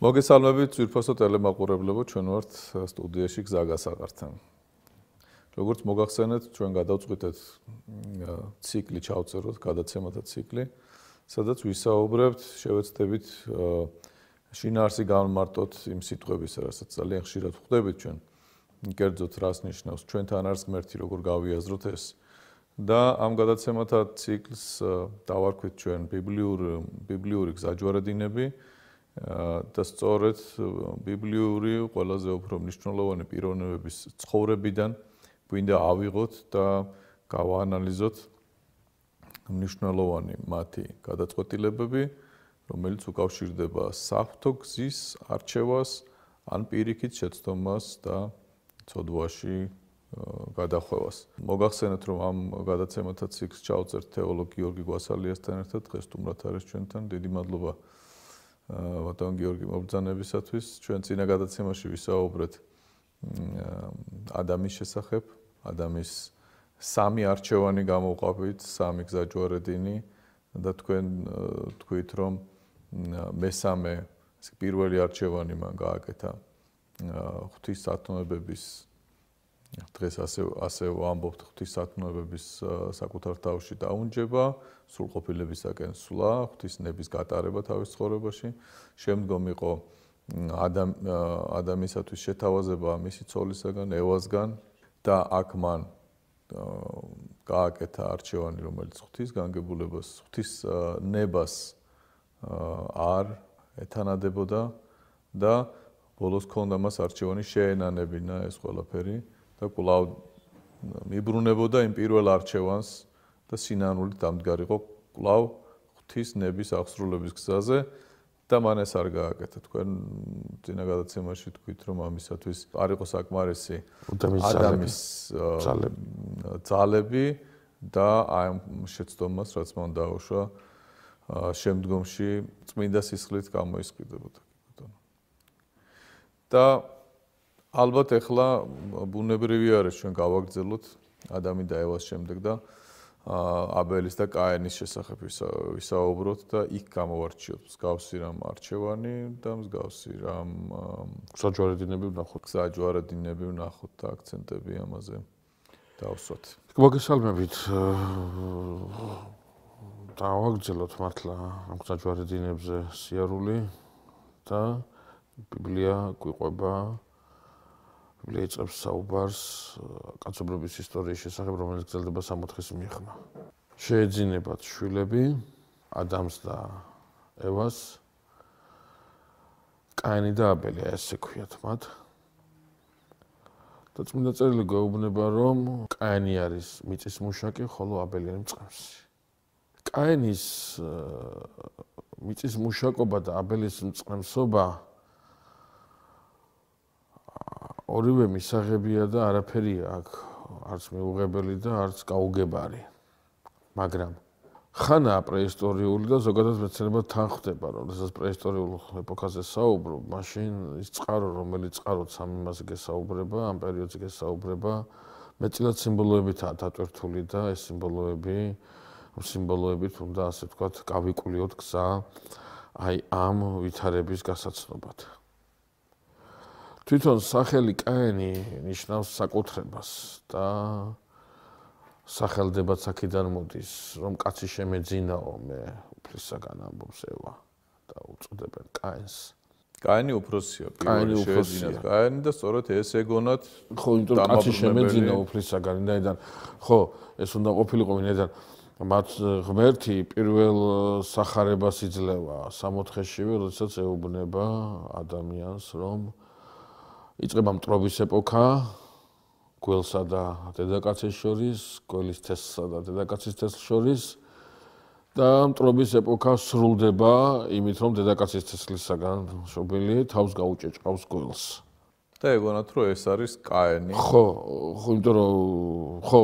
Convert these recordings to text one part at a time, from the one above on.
მოგესალმებით ძვირფასო ტელემაყურებლებო, ჩვენ ვართ სტუდიაში გზა გასაყართან. როგორც მოგახსენეთ, ჩვენ გადავწყვიტეთ ციკლი ჩავწეროთ, გადაცემათა ციკლი, სადაც ვისაუბრებთ, შევეცდებით შინაარსი განმარტოთ იმ სიტყვების, რასაც ძალიან ხშირად ვხვდებით ჩვენ. კერძოდ რას ნიშნავს ჩვენთან არის ღმერთი, როგორ გავიაზროთ ეს. და ამ გადაცემათა ციკლს დავარქვით ჩვენ ბიბლიური გზაჯვარედინები. და სწორედ ბიბლიური ყველაზე უფრო მნიშვნელოვანი პიროვნებების ცხოვრებიდან გვინდა ავიღოთ და გავაანალიზოთ მნიშვნელოვანი მათი გადაწყვეტილებები, რომელიც უკავშირდება საფრთხო გზის არჩევას, ან პირიქით შეცდომას და ცოდვაში გადახვევას. მოგახსენეთ, რომ ამ გადაცემათა ციკლს ჩავწერთ თეოლოგ გიორგი გვასალიასთან ერთად, დღეს სტუმრად არის ჩვენთან. დიდი მადლობა ბატონ გიორგი მობრძანებისათვის. ჩვენ წინა გადაცემაში ვისაუბრეთ ადამიანის შესახებ, ადამიანის სამი არჩევანი გამოვყავით, სამი გზაჯვარედინი და თქვენ თქვით, რომ მესამე პირველი არჩევანი მან გააკეთა ღვთისათნოებების დღეს ასე ვამბობთ ღვთისათნოებების საკუთარ თავში დაუნჯება, სრულყოფილებისაკენ სვლა, ღვთისნების გატარება თავის ცხოვრებაში. შემდგომ იყო ადამიანისათვის შეთავაზება მისი ცოლისაგან, ევასგან და აქ მან გააკეთა არჩევანი, რომელიც ღვთისგანგებულებას, ღვთისნებას არ ეთანადებოდა და ბოლოს ჰქონდა მას არჩევანი შეენანებინა ეს ყველაფერი. და კვლავ მიბრუნებოდა იმ პირველ არჩევანს და სინანულით დამდგარიყო კვლავ ღვთისნების აღსრულების გზაზე და მან ეს არ გააკეთა. თქვენ წინა გადაცემაში თქვით, რომ ამისათვის არ იყო საკმარისი ადამიანის ძალები და აი ამ შეცდომას, რაც მან დაუშვა, შემდგომში წმინდა სისხლით გამოისყიდებოდა. და ალბათ ეხლა ბუნებრივი არის ჩვენ გავაგრძელოთ ადამი და ევას შემდეგ და აბელის და კაენის შესახებ ვისაუბროთ და იქ გამოვარჩიოთ მსგავსი რამ არჩევანი და მსგავსი რამ გზაჯვარედინები ვნახოთ. გზაჯვარედინები ვნახოთ და აქცენტები ამაზე დავსვათ. მოგესალმებით. დავაგრძელოთ მართლა ამ გზაჯვარედინებზე სიარული და ბიბლია გვიყვება ბიბლია იწყებს საუბარს კაცობრიობის ისტორიის შესახებ, რომელიც გრძელდება 60-ის მიღმა. შეეძინებათ შვილები ადამს და ევას, კაინი და აბელი, ესე ქვიათ მათ. და წმინდა წერილი გვეუბნება, რომ კაინი არის მიწის მუშაკი, ხოლო აბელი არის მწყემსი. კაინის მიწის მუშაკობა და აბელის მწყემსობა ორივე მისაღებია და არაფერია აქ არც მეუღებელი და არც გაუგებარი. მაგრამ ხანაა პრეისტორიული და ზოგადად მეცნიერებად თან ხვდება, რომ ეს პრეისტორიულ ეპოქაზე საუბრობ, მაშინ ის წყარო, რომელიც წყაროც ამ იმაზე გესაუბრება, ამ პერიოდზე გესაუბრება, მეტწილად სიმბოლოებითაა დატვირთული და ეს სიმბოლოებით უნდა ასე ვთქვათ, გავიკვლიოთ გზა აი ამ ვითარების გასაცნობად. თვითონ სახელი კაენი ნიშნავს საკუთრებას და სახელდებაც აქედან მოდის, რომ კაცი შემეძინაო, მე უფლისაგან ამბობს ევა და უწოდებენ კაენს. კაენი უფროსია, პირველი შეეძინათ კაენი და სწორედ ეს ეგონათ. ხო, იმიტომ რომ კაცი შემეძინა უფლისაგან, ვინაიდან ხო, ეს უნდა ყოფილიყო, ვინაიდან მათ ღმერთი პირველ სახარებას იძლევა 64-შივე, როდესაც ეუბნება ადამიანს, რომ იწყება მტრობის ეპოქა, გველსა და დედაკაცის შორის, გველის თესლსა და დედაკაცის თესლს შორის და მტრობის ეპოქა სრულდება იმით, რომ დედაკაცის თესლისაგან შობილი თავს გაუჭეჭყავს გველს. და ეგონათ, რომ ეს არის კაენი. ხო, იმიტომ რომ ხო,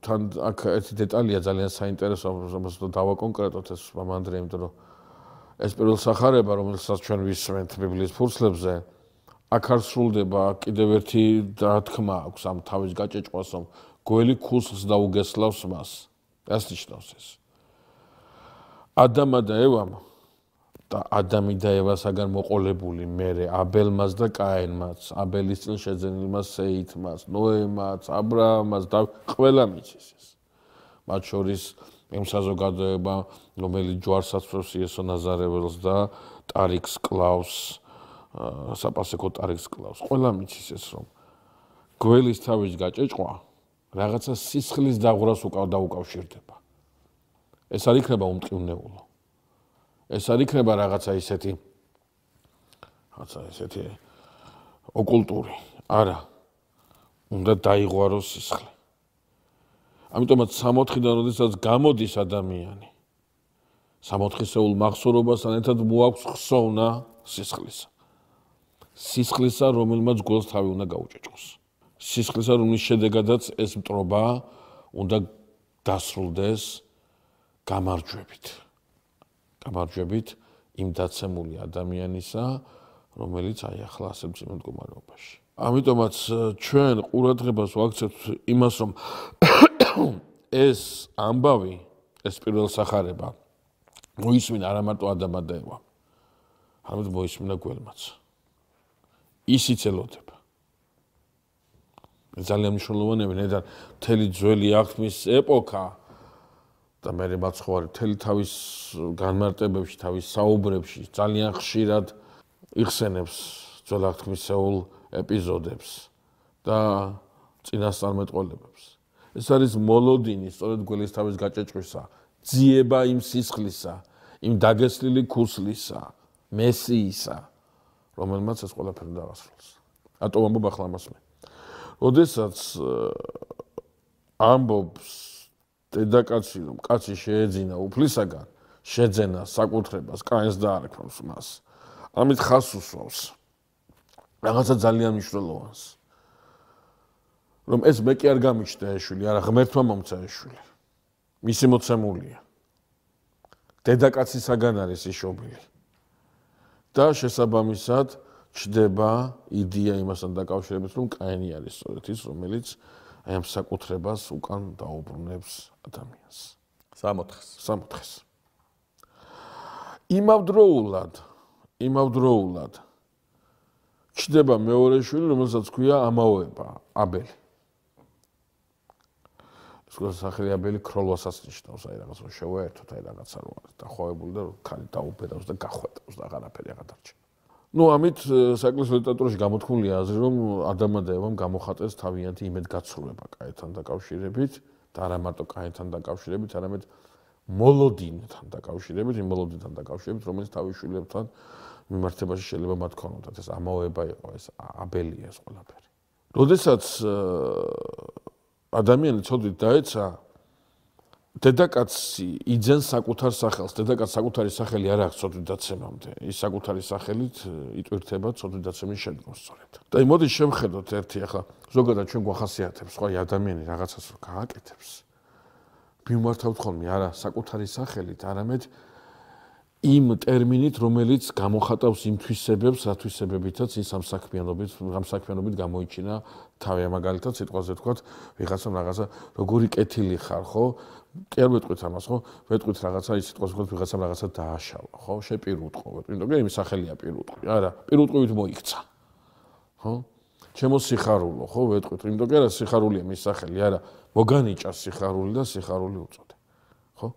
თან აქ ერთი დეტალია ძალიან საინტერესო, რომელსაც დავაკონკრეტოთ ეს მამანდრე, იმიტომ რომ ეს პირველ სახარება, რომელსაც ჩვენ ვისმენთ ბიბლიის ფურცლებზე, აქ არ სრულდება კიდევ ერთი დათქმა აქვს ამ თავის გაჭეჭყვას, რომ გველი ქუსლს დაუგესლავს მას. ეს ნიშნავს ეს. ადამა და ევამ და ადამი და ევასაგან მოყოლებული მერე აბელმაც და კაინმაც, აბელის წინ შეძენილმა სეითმაც, ნოემაც, აბრაამაც და ყველამ იცის ეს. მათ შორის იმ საზოგადოება, რომელიც ჯვარს აცრობს იესო ნაზარეველს და ტარიქს კლავს, საპასექო ტარიქს კლავს. ყველამ იცის ეს, რომ გველის თავის გაჭეჭყვა რაღაცა სისხლის დაღვრას დაუკავშირდება. ეს არ იქნება უმტკივნეულო. ეს არ იქნება რაღაცა ისეთი ოკულტური. არა. უნდა დაიღვაროს სისხლი. ამიტომაც 64-დან როდესაც გამოდის ადამიანი, 64-სეულ მახსოვრობასთან ერთად მოაქვს ხსოვნა სისხლისა. სისხლისა, რომელმაც გველს თავი უნდა გაუჭეჭყოს. სისხლისა, რომლის შედეგადაც ეს მტრობა უნდა დასრულდეს გამარჯვებით. გამარჯვებით იმ დაცემული ადამიანისა, რომელიც აი ახლა ასე მძიმე მდგომარეობაში. ამიტომაც ჩვენ ყურადღებას ვაქცევთ იმას, რომ ეს ამბავი, ეს პირველ სახარება მოისმინა არა მარტო ადამად და ევამ, არამედ მოისმინა გველმაც. ისიც ელოდება. ძალიან მნიშვნელოვანია, ნედან მთელი ძველი აღთმის ეპოქა და მე მაცხოვარი მთელი თავის განმარტებებში, თავის საუბრებში ძალიან ხშირად იხსენებს ძველ აღთქმისეულ ეპიზოდებს და წინასწარმეტყველებებს. ეს არის მოლოდინი, სწორედ გველის თავის გაჭეჭყვისა, ძიება იმ სისხლისა, იმ დაგესლილი ქუსლისა, მესიისა, რომელმაც ეს ყველაფერი დაასრულოს. რატომ ამბობ ახლა ამას მე? როდესაც ამბობს დედაკაცი, რომ კაცი შეეძინა უფლისაგან, შეძენა საკუთრებას, კაინს დაარქმევს მას. ამით ხაზს უსვავს რაღაცა ძალიან მნიშვნელოვანს. რომ ეს მე კი არ გამიჩნდა ეშვილი, არა ღმერთმა მომცა ეშვილი. მისი მოცემულია. დედაკაცისაგან არის იშობილი. და შესაბამისად ჩდება იდეა იმასთან დაკავშირებით, რომ კაინი არის სწორედ ის, რომელიც აი ამ საკუთრებას უკან დაუბრუნებს ადამიანს. 64-ს. იმავდროულად ჩდება მეორე შვილი, რომელსაც ქვია ამაოება, აბელი. ეს სახელი აბელი ქროლვასაც ნიშნავს, აი რაღაცა შევაერთოთ, აი რაღაცა რო არის დახვევებული და ხალი დაუბედავს და გახვეტავს და აღარაფერი აღარ დარჩება. ამით საეკლესიო ლიტერატურაში გამოთქმულია აზრი, რომ ადამმა და ევამ გამოხატეს თავიანთი იმედგაცრუება კაინთან დაკავშირებით და არა მარტო კაინთან დაკავშირებით, არამედ მოლოდინთან დაკავშირებით, იმ მოლოდინთან დაკავშირებით, რომელიც თავის შვილებთან მიმართებაში შეიძლება მათ ქონოდათ. ეს ამაოება იყო, ეს აბელია ეს ყველაფერი. როდესაც ადამიანი ცოდვით დაეცა, დედაკაცი იძენს საკუთარ სახელს. დედაკაცს საკუთარი სახელი არ აქვს ცოდვით დაცემამდე. ის საკუთარი სახელით იტვირთება ცოდვით დაცემის შემდგომ სწორედ. და მოდით შევხედოთ ერთი ახლა ზოგადად ჩვენ გვახასიათებს, ხო, ადამიანი რაღაცას რო გააკეთებს. მიმართავთ ხოლმე არა საკუთარი სახელით, არამედ იმ ტერმინით, რომელიც გამოხატავს იმ თვისებებს, რათვისებებითაც ის ამ საქმიანობით გამოიჩინა თავი. მაგალითად, სიტყვაზე ვთქვათ, ვიღაცამ რაღაცა როგორი კეთილი ხარ, ხო? კი არ ვეტყვით ამას, ხო? ვეტყვით რაღაცა ის სიტყვაზე ვთქვათ, ვიღაცამ რაღაცა დააშალა, ხო? შეპირუტყო, იმიტომ რომ იმის სახელია პირუტყვი, არა, პირუტყვით მოიქცა. ხო? ჩემო სიხარულო, ხო, ვეტყვით, იმიტომ რომ არა სიხარულია მის სახელი, არა, მოგანიჭა სიხარული და სიხარული უწოდე. ხო?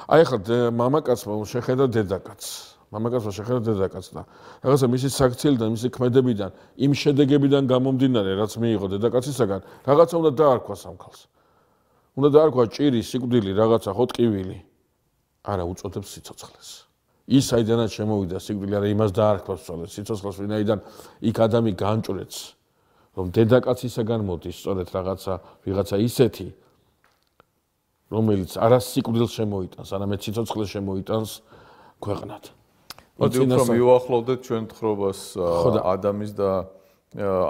აი ახლა მამაკაცმა შეხედა დედაკაცს. მამაკაცმა შეხედა დედაკაცს და რაღაცა მისი საქციელიდან, მისი ქმედებიდან, იმ შედეგებიდან გამომდინარე, რაც მიიღო დედაკაცისაგან, რაღაცა უნდა დაარქვა სამქალს. უნდა დაარქვა ჭირი, სიკვდილი, რაღაცა ხო ტკივილი. არა, უწოდებს სიცოცხლეს. ის აიდანაც შემოვიდა სიკვდილი, არა იმას დაარქვას სწორედ სიცოცხლეს, ვინაიდან იქ ადამი განჭრեց, რომ დედაკაცისაგან მოდის სწორედ ვიღაცა ისეთი, რომელიც არა სიკვდილს შემოიტანს, არამედ სიცოცხლეს შემოიტანს ქვეყნად. მოდი უფრო მივახლოვდეთ ჩვენ თხრობას ადამის და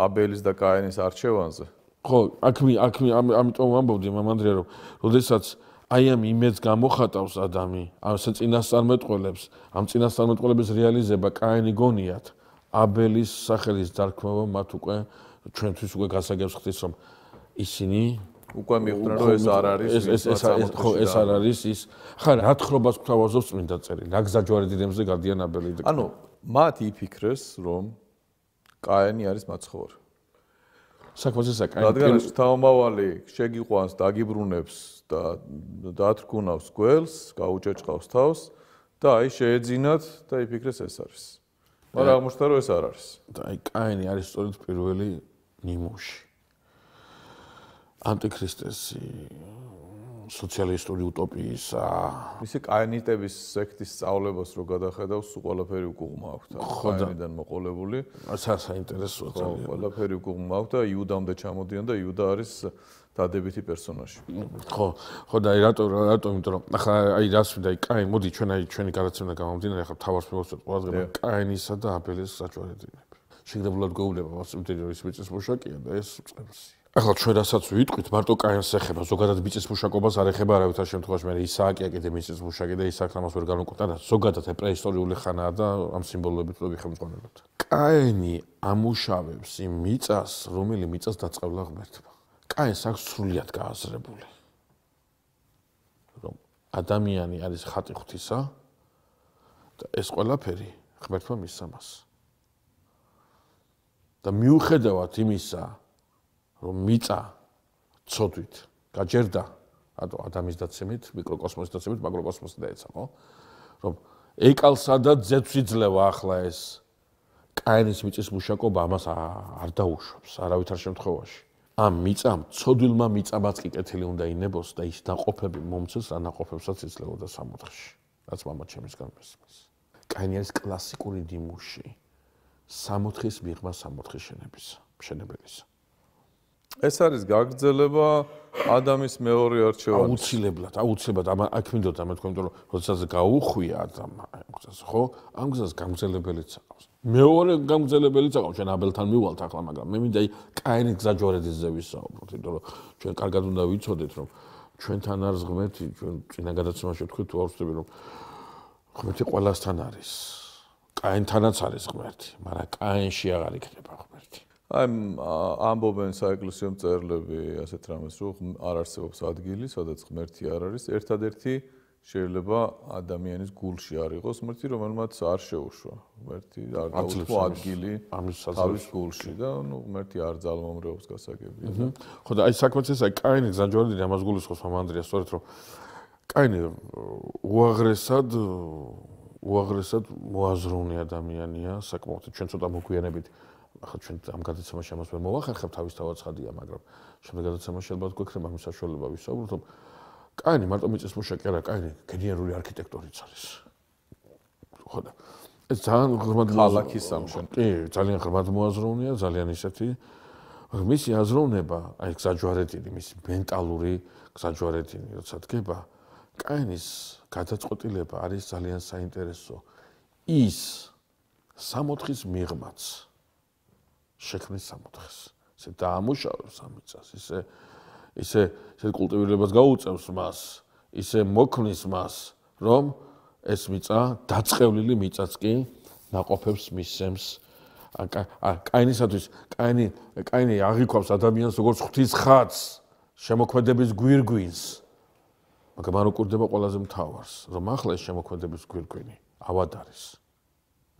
აბელის და კაინის არჩევანზე. ხო, ამიტომ ამბობდი მამანდრია, რომ როდესაც აი ამ იმედს გამოხატავს ადამი, ამ წინასწარმეტყველებს, ამ წინასწარმეტყველების რეალიზება კაინი გონიათ, აბელის სახელის დარქმევა მათ უკვე ჩვენთვის უკვე გასაგებს ხდის, რომ ისინი უკვე მიხვდნენ რომ ეს არ არის ეს არ არის ის ხარ რა თხრობას გვთავაზობს წმინდა წერილი რა გზაჯვარედინებზე გადიან აბელი და ანუ მათ იფიქრეს რომ კაენი არის მაცხოვარი საქმეზე კაენი რადგან თავმავალი შეგიყვანს დაგიბრუნებს და დათრგუნავს გველს გაუჭეჭყავს თავს და აი შეეძინათ და იფიქრეს ეს არის მაგრამ აღმოჩნდა რომ ეს არ არის და აი კაენი არის სწორედ პირველი ნიმუში ანტიქრისტეს სოციალისტური утоპიის მისი კაენიტების სექტის სწავლებას რო გადახედავს ყველაფერი უკუღმა აქვს კაენიდან მოყოლებული საინტერესოა ძალიან ყველაფერი უკუღმა აქვს და იუდამდე ჩამოდიან და იუდა არის დადებითი პერსონაჟი ხო და რატო იმიტომ რომ ახლა აი რას ვიდა აი კაენი მოდი ჩვენი გადაცემა გამომდინარე ახლა თავარს მივხვდეთ ყველასგან კაენისა და აბელის საჭვარედინები შეგდებულად გვეუბნება მასწავლებელი მიწის მუშაკია და ეს წევსი ახლა ჩვენ რასაც ვიტყვით მარტო კაენს ეხება ზოგადად მიწის მუშაკობას არ ეხება არავითარ შემთხვევაში მე ისააკი აკეთე მიწის მუშაკი და ისააკს ამას ვერ განუკვეთა ზოგადად პრეისტორიული ხანაა და ამ სიმბოლოებით რო ვიხმძღვანებთ კაენი ამუშავებს იმ მიწას რომელი მიწას დაწყევლა ღმერთმა კაენს აქვს სრულიად გააზრებული რომ ადამიანი არის ხატი ღვთისა და ეს ყველაფერი ღმერთმა მისცა მას და მიუხედავად იმისა რომ მიწა ცოდვით გაჯერდა ადამიანის დაცემით მიკროკოსმოსის დაცემით მაკროკოსმოსი დაეცა ხო რომ ეკალსა და ძეთს იძლევა ახლა ეს კაენის მიწის მუშაკობა ამას არ დაუშვებს არავითარ შემთხვევაში ამ მიწამ ცოდვილმა მიწამაც კი კეთილი უნდა ინებოს და ის დაყოფები მომცეს რა ნაყოფებსაც იძლეოდა სამოთხეში რაც მამაჩემისგან მისმის კაენი არის კლასიკური ნიმუში სამოთხის მიღმა სამოთხის შენებელისა ეს არის გაგრძელება ადამის მეორე არჩევანის აუცილებლად აქ მინდოდა მე თქვენ იმიტომ რომ როდესაც გაუხვია ადამიანს ხო ამ გზას გამგზელებელიც აყავს მეორე გამგზელებელიც აყავს ჩვენ აბელთან მივალთ ახლა მაგრამ მე მინდა კაენის გზაჯვარედინზე ვისაუბროთ იმიტომ რომ ჩვენ კარგად უნდა ვიცოდეთ რომ ჩვენთან არის ღმერთი ჩვენ წინა გადაცემაში ვთქვით თუ არ ვწდები რომ ღმერთი ყველასთან არის კაენთანაც არის ღმერთი მაგრამ კაენში აღარ იქნება ღმერთი აი ამბობენ საეკლესიო მწერლები ასეთ რამეს რომ არ არსებობს ადგილი სადაც ღმერთი არ არის ერთადერთი შეიძლება ადამიანის გულში არ იყოს ღმერთი რომელმაც არ შეუშვა ღმერთი არ დაუთმო ადგილი თავის გულში და ნუ ღმერთი არ ძალმომრეობს გასაგებია ხო და აი საქმეც ეს აი კაენი გზაჯვარედინი ამას გულისხმობს მამანდრია სწორედ რომ კაენი უაღრესად მოაზროვნე ადამიანია საკმაოდ ჩვენ ცოტა მოგვიანებით ახლა ჩვენ ამ გადაცემაში ამას ვერ მოვახერხებ თავისთავად ცხადია მაგრამ შემდეგ გადაცემაში ალბათ გვექნება ამ საშუალება ვისაუბროთ რომ კაენი მარტო მიწის მუშაკი არა კაენი გენიალური არქიტექტორიც არის ხო და ეს ძალიან ღრმად ქალაქის სამშენ კი ძალიან ღრმად მოაზროვნეა ძალიან ისეთი მისი აზროვნება აი გზაჯვარედინი მისი მენტალური გზაჯვარედინი როცა დგება კაენის გადაწყვეტილება არის ძალიან საინტერესო ის სამოთხის მიღმაც შექმნის სამოთხეს ისე დაამუშავებს ამ მიწას ისე კულტივირებას გაუწევს მას ისე მოქმნის მას რომ ეს მიწა დაწყევლილი მიწაც კი ნაყოფებს მისცემს კაენისათვის კაენი აღიქვამს ადამიანს როგორც ღვთის ხატს შემოქმედების გვირგვინს მაგრამ არ უკურდება ყველაზე მთავარს რომ ახლა ეს შემოქმედების გვირგვინი ავად არის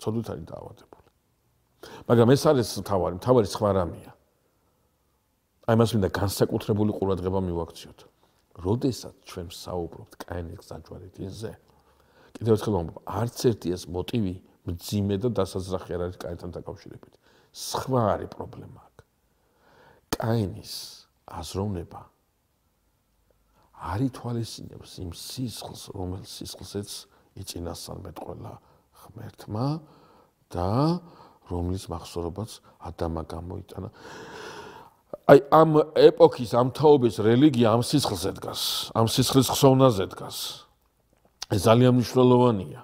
ცოდვით არის დაავადებული მაგრამ ეს არის მთავარი სხვა რამეა აი მას მინდა განსაკუთრებული ყურადღება მივაქციოთ როდესაც ჩვენ ვსაუბრობთ კაენის გზაჯვარედინზე კიდევ ერთხელ ვამბობ არც ერთი ეს მოტივი მძიმე და დასაზრახი არ არის კაენთან დაკავშირებით სხვა არის პრობლემა აქ კაენის აზროვნება არ ითვალისწინებს იმ სისხლს რომელ სისხლზეც იწინასწარმეტყველა ღმერთმა და რომლის მახსოვრობაც ადამმა გამოიტანა. აი ამ ეპოქის ამ თაობის რელიგია ამ სისხლზე დგას, ამ სისხლის ხსოვნაზე დგას. ეს ძალიან მნიშვნელოვანია.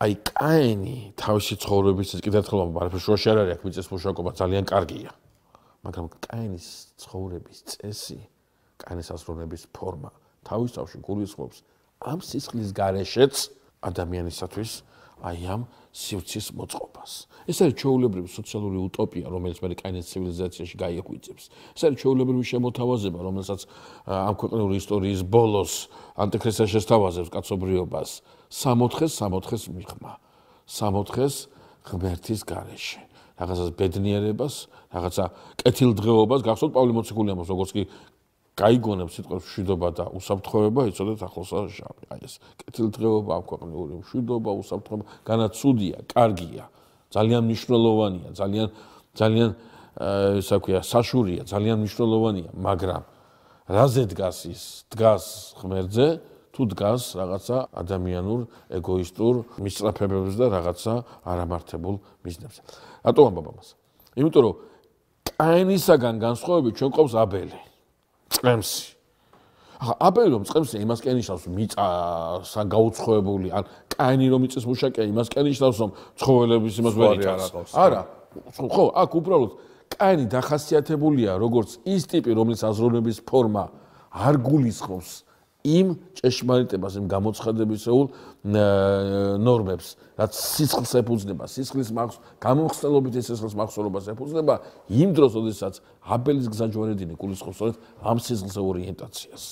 აი კაენი თავისი ცხოვრების კიდევ ერთხელ ვამბობ, შუაში არ არის აქ მიწის მუშაკობა ძალიან კარგია. მაგრამ კაენის ცხოვრების წესი, კაენის აზროვნების ფორმა თავის თავში გულისხმობს ამ სისხლის გარეშეც ადამიანისათვის აი ამ სივრცის მოწყობას. ეს არის ჩვეულებრივი სოციალური утоპია, რომელიც მე კაინის ცივილიზაციაში გაიღვიძებს. ეს არის ჩვეულებრივი შემოთავაზება, რომელსაც ამ ქვეყნიური ისტორიის ბოლოს ანტიქრისტე შესთავაზებს კაცობრიობას. 64-64 მიღმა. 64 ღმერთის გარეშე. რაღაცას ბედნიერებას, რაღაცა კეთილდღეობას, გახსოვთ პავლე მოციქულიამოს, როგორც კი გაიგონებს სიტყვებს მშვიდობა და უსაფრთხოება, იცოდეთ ახლოსაა ჟამი. აი ეს კეთილდღეობა, ამ ქვეყნიური მშვიდობა, უსაფრთხოება, განაცუდია, კარგია, ძალიან მნიშვნელოვანია, ძალიან ისა ქვია, საშურია, ძალიან მნიშვნელოვანია, მაგრამ რაზე დგას ის? დგას ღმერთზე, თუ დგას რაღაცა ადამიანურ, ეგოისტურ მისწრაფებებს და რაღაცა არამართებულ მიზნებზე. რატო ამბობ ამას? იმიტომ რომ კაინისაგან განსხვავებით ჩვენ ყავს აბელი. წემსი. ახლა აბელი რომ წემსი იმას კი ნიშნავს მიწასთან გაუცხოებული, ან კაინი რომ იწის მუშაკია იმას კი ნიშნავს რომ ცხოველების იმას ვერ იწავს. არა, ხო, აქ უბრალოდ კაინი დახასიათებულია როგორც ის ტიპი, რომლის აზროვნების ფორმა არ გულისხმობს იმ ჭეშმარიტებას, იმ გამოცხადებისეულ ნორმებს, რაც სისხლს ეფუძნება, სისხლის გამომხსნელობით ეს სისხლის მახსოვრობას ეფუძნება, იმ დროს, როდესაც აბელის გზაჯვარედინი გულისხმობს სწორედ ამ სისხლზე ორიენტაციას.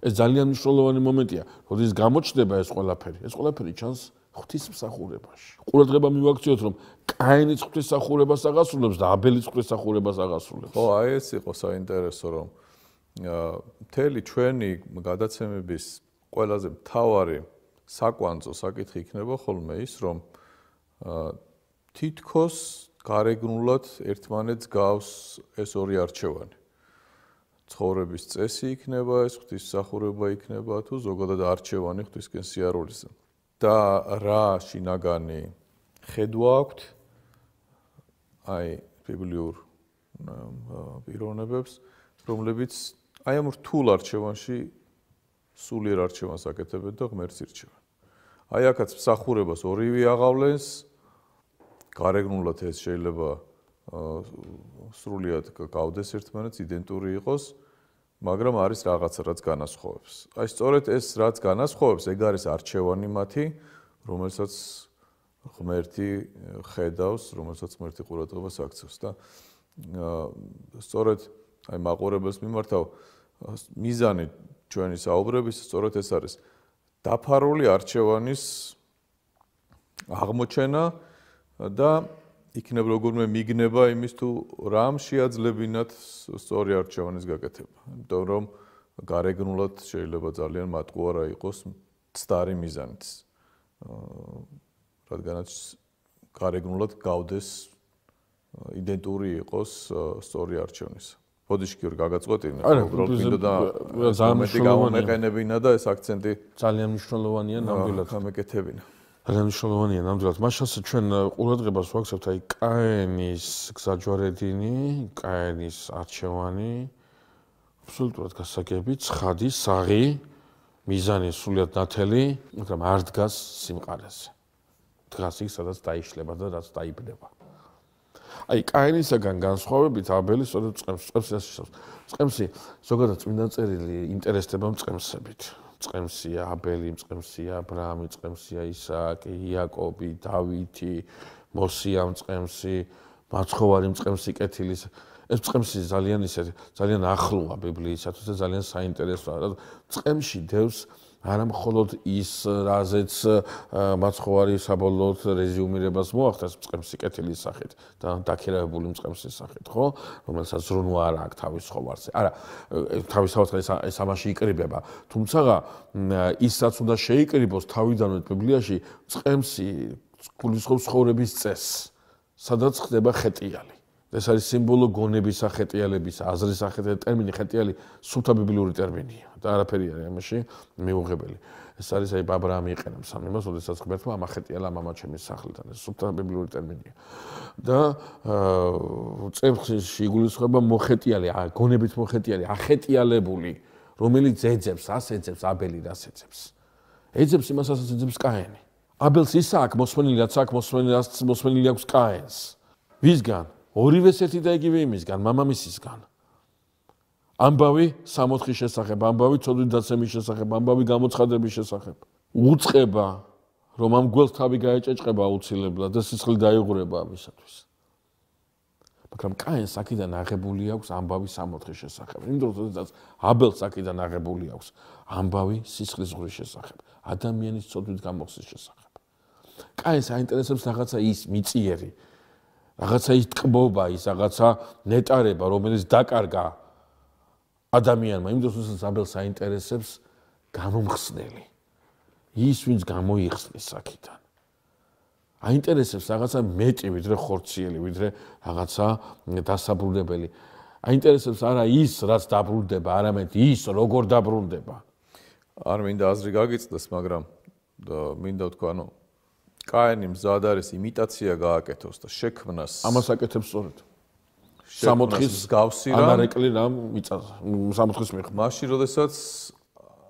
ეს ძალიან მნიშვნელოვანი მომენტია, როდის გამოჩნდება ეს ყველაფერი. ეს ყველაფერი ჩანს ღვთისმსახურებაში. ყურადღება მივაქციოთ, რომ კაინიც ღვთისმსახურებას აღასრულებს და აბელიც ღვთისმსახურებას აღასრულებს. ხო, აი ეს იყო საინტერესო, რომ მთელი ჩვენი გადაცემების ყველაზე მთავარი საკვანძო საკითხი იქნება ხოლმე ის, რომ თითქოს გარეგნულად ერთმანეთს გავს ეს ორი არჩევანი. ცხოვრების წესი იქნება, ეს ღვთისმსახურება იქნება თუ ზოგადად არჩევანი ღვთისკენ სიარულისა. და რა შინაგანი ხედვა აქვთ აი ბიბლიურ პიროვნებებს, რომლებიც აი ამ რთულ არჩევანში სულიერ არჩევანს აკეთებენ და ღმერთს ირჩევენ. აი აქაც მსახურებას ორივე აღავლენს, გარეგნულად ეს შეიძლება სრულიად გავდეს ერთმანეთს, იდენტური იყოს, მაგრამ არის რაღაცა, რაც განასხვავებს. აი სწორედ ეს რაც განასხვავებს, ეგ არის არჩევანი მათი, რომელსაც ღმერთი ხედავს, რომელსაც ღმერთი ყურადღებას აქცევს და სწორედ აი მაყურებელს მიმართავ მიზანი ჩვენი საუბრების სწორედ ეს არის დაფარული არჩევანის აღმოჩენა და იქნებ როგორმე მიგნება იმის თუ რამ შეაძლებინათ სწორი არჩევანის გაკეთება. იმიტომ რომ გარეგნულად შეიძლება ძალიან მატყუარა იყოს ცდარი მიზანიც. რადგანაც გარეგნულად გავდეს იდენტური იყოს სწორი არჩევნის. ბოდიში კი გაგაწყვეტინა, უბრალოდ მინდოდა ზამეთი გამომეყენებინა და ეს აქცენტი ძალიან მნიშვნელოვანია ნამდვილად გამეკეთებინა. ძალიან მნიშვნელოვანია ნამდვილად. მაშასე ჩვენ ყურადღებას ვაქცევთ აი კაინის გზაჯვარედინი, კაინის არჩევანი, აბსოლუტურად გასაგები, ცხადი, საღი, მიზანი სრულიად ნათელი, მაგრამ არ დგას სიმყარეზე. დგას იქ, სადაც დაიშლება და რაც დაიბნება. აი კაინისაგან განსხვავებით აბელი სწორედ წყემსი ზოგადად წმინდა წერილი ინტერესდება მწყემსებით. მწყემსია აბელი, მწყემსია აბრაამი, მწყემსია ისააკი, იაკობი, დავითი, მოსია მწყემსი, მაცხოვარი მწყემსი კეთილის. ეს მწყემსი ძალიან ახლოა ბიბლიისათვის და ძალიან საინტერესოა. მწყემსში დევს არა მხოლოდ ის, რაზეც მაცხოვარი საბოლოოდ რეზიუმირებას მოახდენს მწყემსი კეთილის სახით და დაქირავებული მწყემსის სახით, ხო? რომელსაც ზრუნვა არ აქვს თავის ხოვარზე. არა, თავისთავად ეს ამაში იკრიბება. თუმცა ის რაც უნდა შეიკრიბოს თავიდანვე ბიბლიაში, მწყემსი გულისხმობს ცხოვრების წესს, სადაც ხდება ხეტიალი. ეს არის სიმბოლო გონების ახეტიალების, აზრის ახეტიალების ტერმინი ხეტიალი სულთა ბიბლიური ტერმინია და არაფერი არის ამაში მიუღებელი. ეს არის აი აბრაამი იყენებს ამ იმას, როდესაც ღმერთმა ამახეტიალა მამა ჩემის სახლიდან, ეს სულთა ბიბლიური ტერმინია. და წემსში იგულისხმება მოხეტიალი, გონებით მოხეტიალი, ახეტიალებული, რომელიც ეძებს, ასეძებს აბელი, რას ეძებს. ეძებს იმას, რასაც ეძებს კაინი. აბელს ისააკ მოსმენილი, რაც აქ მოსმენილი აქვს კაინს. ვისგან? ორივეს ერთი და იგივე იმისგან, მამამისისგან. ამბავი სამოთხის შესახებ, ამბავი ცოდვით დაცემის შესახებ, ამბავი გამოცხადების შესახებ. უწყება რომ ამ გველს თავი გაეჭეჭყება აუცილებლად და სისხლი დაიღურება ამისათვის. მაგრამ კაენს აქედან აღებული აქვს ამბავი 64-ის შესახებ. იმიტომ რომ თუნდაც აბელს აქედან აღებული აქვს ამბავი სისხლის ზღვრის შესახებ, ადამიანის ცოდვით გამოხსნის შესახებ. კაენს აინტერესებს რაღაცა ის მიწიერი, რაღაცა ის ტკბობა, ის რაღაცა ნეტარება, რომელიც დაკარგა ადამიანმა, იმიტომ რომ აბელს აინტერესებს გამომხსნელი. ის ვინც გამოიხსნის აქედან. აინტერესებს რაღაცა მეტი, ვიდრე ხორციელი, ვიდრე რაღაცა დასაბრუნებელი. აინტერესებს არა ის, რაც დაბრუნდება, არამედ ის, როგორ დაბრუნდება. არ მინდა აზრი გაგიწდეს, მაგრამ მინდა ვთქვა, ანუ კაენი მზად არის იმიტაცია გააკეთოს და შექმნას. ამას აკეთებს სწორედ. 64-ის მსგავსი რამ ანარეკლი რამ მიწას 64-ის მიღ. მაშინ, როდესაც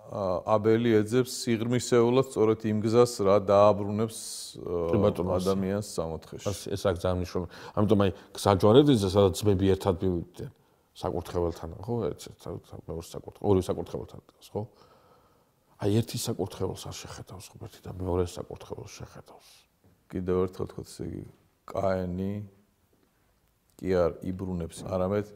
აბელი ეძებს სიღრმისეულად სწორედ იმ გზას, რა დააბრუნებს ადამიანს 64-ში. ეს აქ ძალიან მნიშვნელოვანია. ამიტომ აი გზაჯვარედინზე, სადაც ძმები ერთად მივიდნენ საკურთხეველთან, ხო? მეორე საკურთხეველი, ორივე საკურთხეველთან, ხო? აი ერთი საკურთხეველს არ შეხედავს ღმერთი და მეორე საკურთხეველს შეხედავს. კიდევ ერთხელ თქვა, ესე იგი, კაენი კი არ იბრუნებს, არამედ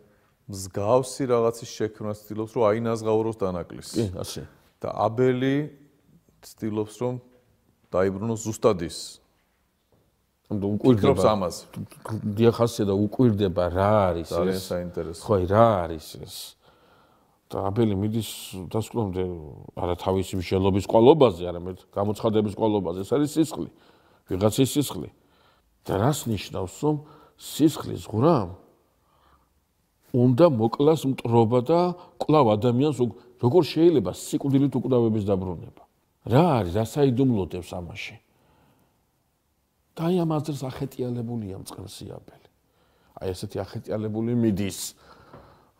მსგავსი რაღაცის შექმნას ცდილობს, რომ აინაზღაუროს დანაკლისს. კი, ასე. და აბელი ცდილობს, რომ დაიბრუნოს ზუსტად ის. ამიტომ უკვირდება ამას. დიახასია და უკვირდება რა არის ეს. ძალიან საინტერესო. ხო, რა არის ეს? და აბელი მიდის დასკვნამდე არა თავისი მსჯელობის ყვალობაზე, არამედ გამოცხადების ყვალობაზე. ეს არის სისხლი. ვიღაცის სისხლი. და რას ნიშნავს, რომ სისხლის ღრამ უნდა მოკლას მტრობა და კვლავ ადამიანს როგორ შეიძლება სიკვდილით უკვდავების დაბრუნება? რა არის, რა საიდუმლოდებს ამაში? და აი ამ აზრს ახეტიალებულია მწყემსი აბელი. აი ესეთი ახეტიალებული მიდის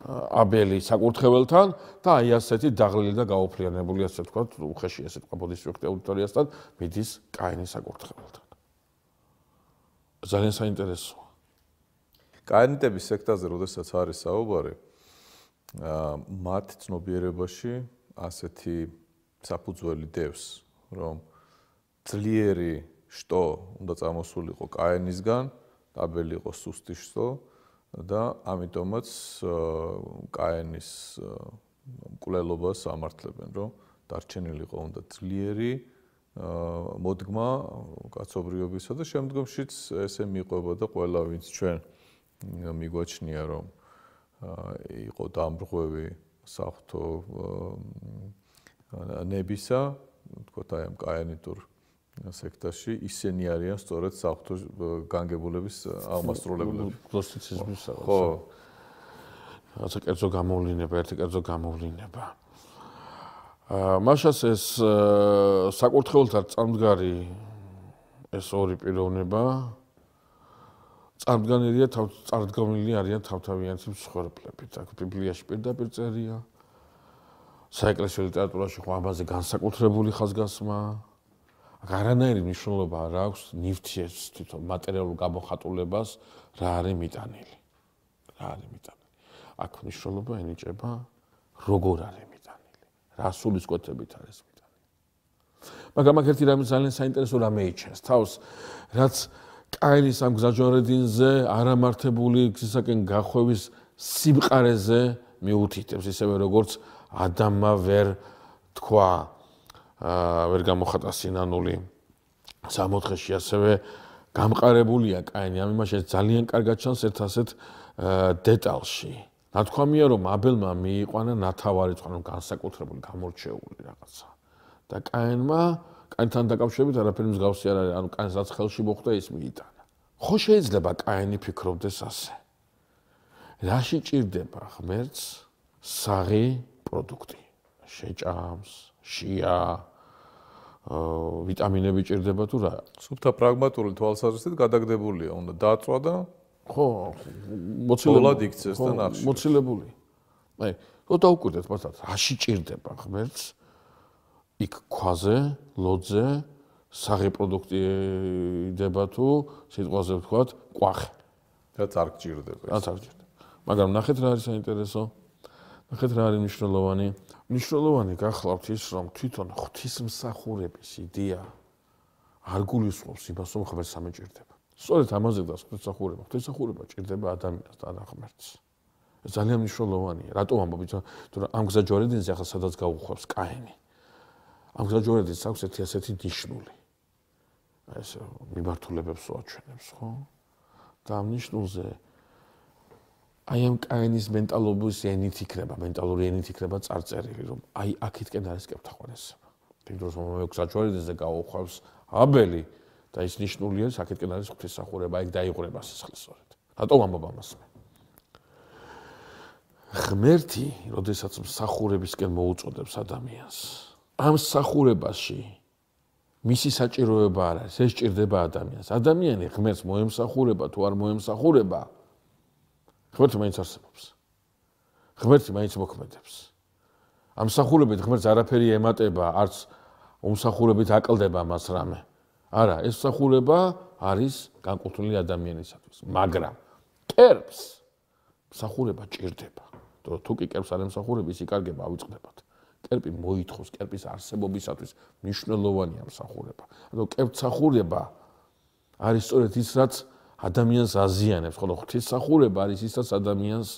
აბელი საკურთხეველთან და აი ასეთი დაღლილი და გაოფრიანებული, ასე ვთქვათ, უხეში ესე თქვა ბოდიში ვიხდი აუდიტორიასთან, მიდის კაენის საკურთხეველთან. ძალიან საინტერესოა. კაენიტების სექტაზე, როდესაც არის საუბარი, მათ ცნობიერებაში ასეთი საფუძველი დევს, რომ ძლიერი შტო უნდა წამოსულიყო კაენისგან, აბელი იყო სუსტი შტო და ამიტომაც კაენის მკვლელობას ამართლებენ, რომ დარჩენილიყო უნდა ძლიერი მოდგმა კაცობრიობისა და შემდგომშიც ესე მიყვება და ყველა ვინც ჩვენ მიგვაჩნია, რომ იყო დამრღვევი საღვთო ნებისა, თქო აი ამ კაენიტურ სექტაში ისინი არიან სწორედ საღვთო განგებულების აღმასრულებლები. გნოსტიციზმის ხო. რაღაცა კერძო გამოვლინება, ერთი კერძო გამოვლინება. მაშას ეს საკურთხეველთან წამდგარი ეს ორი პიროვნება წარდგენილი არიან თავთავიანთი მსხვერპლებით. აქ ბიბლიაში პირდაპირ წერია. საეკლესიო ლიტერატურაში ხო ამაზე განსაკუთრებული ხაზგასმა. აქ არანაირი მნიშვნელობა არ აქვს ნივთის თვითონ მატერიალურ გამოხატულებას, რა არის მიტანილი. რა არის მიტანილი. აქ მნიშვნელობა ენიჭება როგორ არის მიტანილი. რა სულისკვეთებით არის მიტანილი. მაგრამ აქ ერთი რამე ძალიან საინტერესო რამე იჩენს თავს, რაც კაენის ამ გზაჯვარედინზე არამართებული გზისაკენ გახვევის სიმყარეზე მიუთითებს, ისევე როგორც ადამმა ვერ თქვა, ვერ გამოხატა სინანული 64-ში, ასევე გამყარებულია კაენი ამ იმაში ძალიან კარგად ჩანს ერთ ასეთ დეტალში. ნათქვამია, რომ აბელმა მიიყვანა ნათავარი, თქვენ განსაკუთრებული გამორჩეული რაღაცა. და კაენთან დაკავშირებით არაფერი მსგავსი არ არის, ანუ კაენს რაც ხელში მოხვდა, ის მიიტანა. ხო შეიძლება კაენი ფიქრობდეს ასე. რაში ჭირდება ღმერთს საღი პროდუქტი? შეჭამს, შია, ვიტამინები ჭირდება თუ რა? სუფთა პრაგმატული თვალსაზრისით გადაგდებულია, უნდა დაწვა და ხო, მოცილებლად იქცეს და ნახში. მოცილებული. აი, რო დაუკვირდეთ მასთან, რაში ჭირდება ღმერთს? იქ ქვაზე, ლოძზე, საღი პროდუქტი იდება თუ სიტყვაზე ვთქვათ, კვახი. რაც არ გჭირდება. რაც არ გჭირდება. მაგრამ ნახეთ რა არის საინტერესო. ნახეთ რა არის მნიშვნელოვანი. მნიშვნელოვანი გახლავთ ის, რომ თვითონ ღვთისმსახურების იდეა არ გულისხმობს იმას, რომ ღმერთს ამეჭირდება. სწორედ ამაზე და ღვთისმსახურება. ღვთისმსახურება ჭირდება ადამიანს და არა ღმერთს. ეს ძალიან მნიშვნელოვანია. რატო ამბობ, თორე ამ გზაჯვარედინზე ახლა სადაც გაუხვევს კაინი. ამ გზაჯვარედინს აქვს ერთი ასეთი ნიშნული. ეს მიმართულებებს უაჩვენებს, ხო? და ამ ნიშნულზე აი ამ კაინის მენტალობის ენით იქნება, მენტალური ენით იქნება წარწერილი, რომ აი აქეთკენ არის კეფთაყვანესება. თითქოს მე გზაჯვარედინზე გაუხვევს აბელი და ის ნიშნული არის, აქეთკენ არის ღვთისმსახურება, იქ დაიღურება სისხლი სწორედ. რატო ამბობ ამას მე? ღმერთი, როდესაც მსახურებისკენ მოუწოდებს ადამიანს, ამ მსახურებაში მისი საჭიროება არ არის, ეს ჭირდება ადამიანს. ადამიანი ღმერთს მოემსახურება თუ არ მოემსახურება, ღმერთი მაინც არსებობს. ღმერთი მაინც მოქმედებს. ამ მსახურებით ღმერთს არაფერი ემატება, არც უმსახურებით აკლდება მას რამე. არა, ეს მსახურება არის განკუთვნილი ადამიანისათვის, მაგრამ კერპს მსახურება ჭირდება. თუ კი კერპს არ ემსახურებ, ის იკარგება, ავიწყდებათ. კერპი მოითხოვს, კერპის არსებობისათვის მნიშვნელოვანია მსახურება. ანუ კერპსახურება არის სწორედ ის, რაც ადამიანს აზიანებს, ხოლო ღვთისმსახურება არის ის, რაც ადამიანს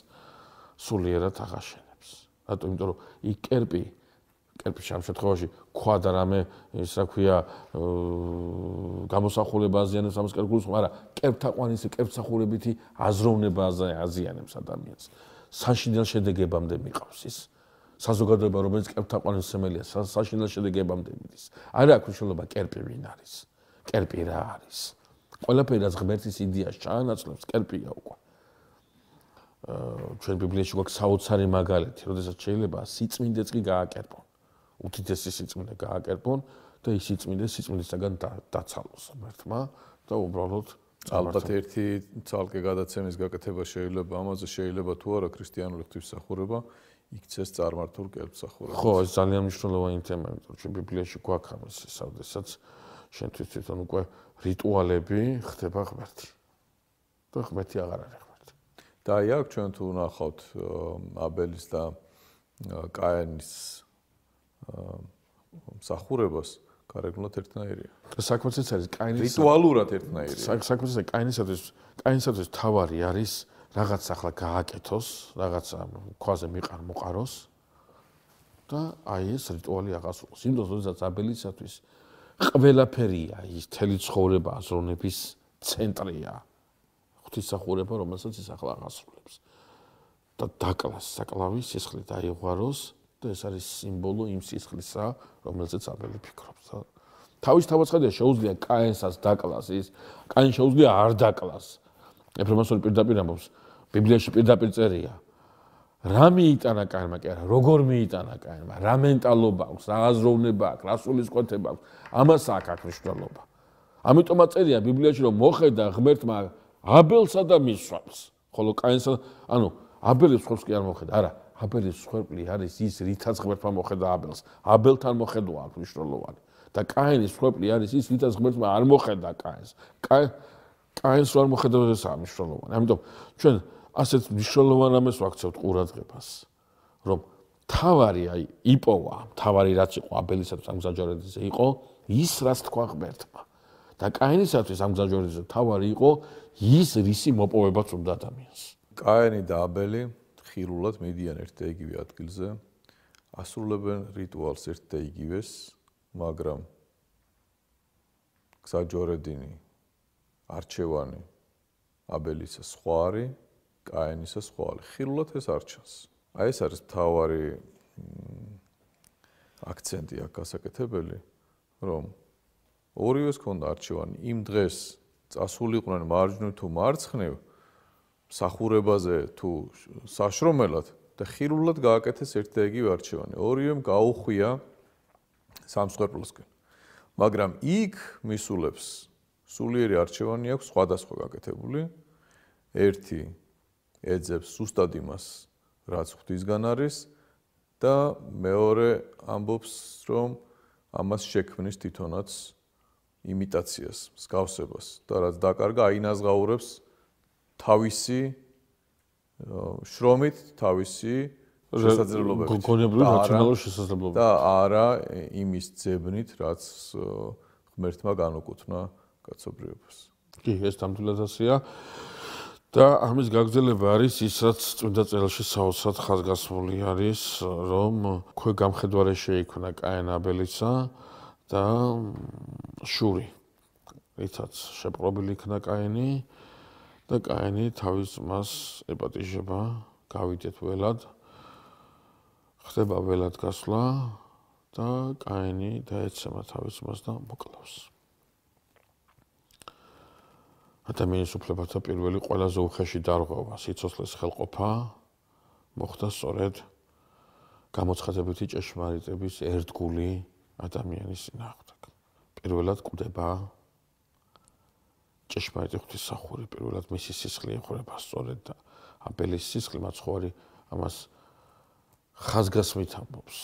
სულიერად აღაშენებს. რატო? იმიტომ რომ იქ კერპი ამ შემთხვევაში ქვა და რამე ის რა ქვია გამოსახულება აზიანებს ამას კერპს, არა, კერპთაყვანისი, კერპსახურებითი აზროვნება აზიანებს ადამიანს. საშინელ შედეგებამდე მიყავს ის. საზოგადოება, რომელიც კერპთაყვანისმცემელია, საშინელ შედეგებამდე მიდის. არ აქვს მნიშვნელობა კერპი ვინ არის. კერპი რა არის. ყველაფერი რაც ღმერთის იდეას ჩაანაცვლებს, კერპია უკვე. ჩვენ ბიბლიაში გვაქვს საოცარი მაგალითი, როდესაც შეიძლება სიწმინდეც კი გააკერპონ. უთითესი სიწმინდე გააკერპონ და ის სიწმინდისაგან დაცალოს ღმერთმა და უბრალოდ ალბათ ერთი ცალკე გადაცემის გაკეთება შეიძლება ამაზე, შეიძლება თუ არა ქრისტიანული ღვთისმსახურება იქცეს წარმართულ კერპსახურებას. ხო, ეს ძალიან მნიშვნელოვანი თემაა, იმიტომ რომ ჩვენ ბიბლიაში გვაქვს ამას, სადესაც შენთვის თვითონ უკვე რიტუალები ხდება ღმერთი. და ღმერთი აღარ არის ღმერთი. და აი აქ ჩვენ თუ ნახავთ აბელის და კაინის მსახურებას, გარეგნულად ერთნაირია. საქმეც არის კაინის რიტუალურად ერთნაირია. საქმეც კაინისათვის თავარი არის რაღაც ახლა გააკეთოს, რაღაცა ქვაზე მოყაროს და აი ეს რიტუალი აღასრულოს. იმდენს, როდესაც აბელისათვის ყველაფერია, ის მთელი ცხოვრება აზროვნების ცენტრია. ღვთისმსახურება, რომელსაც ის ახლა აღასრულებს. და დაკლას საკლავი სისხლი დაიღვაროს და ეს არის სიმბოლო იმ სისხლისა, რომელზეც აბელი ფიქრობს. თავის თავაცხადია შეუძლია კაინსაც დაკლას ის, კაინს შეუძლია არ დაკლას. ეფრემასონი პირდაპირ ამბობს, ბიბლიაში პირდაპირ წერია. რა მიიტანა კაინმა, კი არა, როგორ მიიტანა კაინმა, რა მენტალობა აქვს, რა აზროვნება აქვს, რა სულისკვეთება აქვს, ამას აქვს მნიშვნელობა. ამიტომაც წერია ბიბლიაში, რომ მოხედა ღმერთმა აბელსა და მის სხვებს. ხოლო კაინსა, ანუ აბელის სხვებს კი არ მოხედა, არა, აბელის სხვეპლი არის ის, რითაც ღმერთმა მოხედა აბელს. აბელთან მოხედვა აქვს მნიშვნელოვანი. და კაინის სხვეპლი არის ის, რითაც ღმერთმა არ მოხედა კაინს. კაინს არ მოხედა ესაა მნიშვნელოვანი. ამიტომ ჩვენ ასეთ მნიშვნელოვან ამას ვაქცევთ ყურადღებას, რომ თავარი აი იპოვა, თავარი რაც იყო აბელისათვის ამ გზაჯვარედინზე იყო ის, რაც თქვა ღმერთმა. და კაინისათვის ამ გზაჯვარედინზე თავარი იყო ის, რისი მოპოვებაც უნდა ადამიანს. კაინი და აბელი ხილულად მიდიან ერთ და იგივე ადგილზე, ასრულებენ რიტუალს ერთ და იგივეს, მაგრამ გზაჯვარედინი, არჩევანი აბელისა სხვა არის, კაინისა სხვა არის. ხილულად ეს არ ჩანს. აი ეს არის მთავარი აქცენტი აქ გასაკეთებელი, რომ ორივეს ქონდა არჩევანი. იმ დღეს წასულიყვნენ მარჯვნივ თუ მარცხნივ, მსახურებაზე თუ საშრომელად და ხილულად გააკეთეს ერთ და იგივე არჩევანი. ორივემ გაუხვია სამსხვერპლოსკენ. მაგრამ იქ მისულებს სულიერი არჩევანი აქვს სხვადასხვა გაკეთებული. ერთი ეძებს ზუსტად იმას, რაც ღვთისგან არის და მეორე ამბობს, რომ ამას შექმნის თვითონაც იმიტაციას, მსგავსებას და რაც დაკარგა, აინაზღაურებს თავისი შრომით, თავისი შესაძლებლობებით გონებრივი რაციონალური შესაძლებლობებით და არა იმის ძებნით, რაც ღმერთმა განუკუთვნა კაცობრიობას. კი, ეს ნამდვილად ასეა. და ამის გაგრძელება არის ის, რაც წმინდა წერილში საოცრად ხაზგასმული არის, რომ ქვე გამხედვარე შეიქმნა კაენ აბელიცა და შური, რითაც შეპყრობილი იქნა კაენი და კაენი თავის ძმას ეპატიჟება, გავიდეთ ველად, ხდება ველად გასვლა და კაენი დაეცემა თავის ძმას და მოკლავს. ადამიანის უფლებათა პირველი ყველაზე უხეში დარღვევა, სიცოცხლის ხელყოფა მოხდა სწორედ გამოცხადებითი ჭეშმარიტების ერთგული ადამიანის წინააღმდეგ. პირველად კვდება ჭეშმარიტი ღვთისმსახური, პირველად მისი სისხლი ეხურება სწორედ და აბელის სისხლი მაცხოვარი ამას ხაზგასმით ამბობს,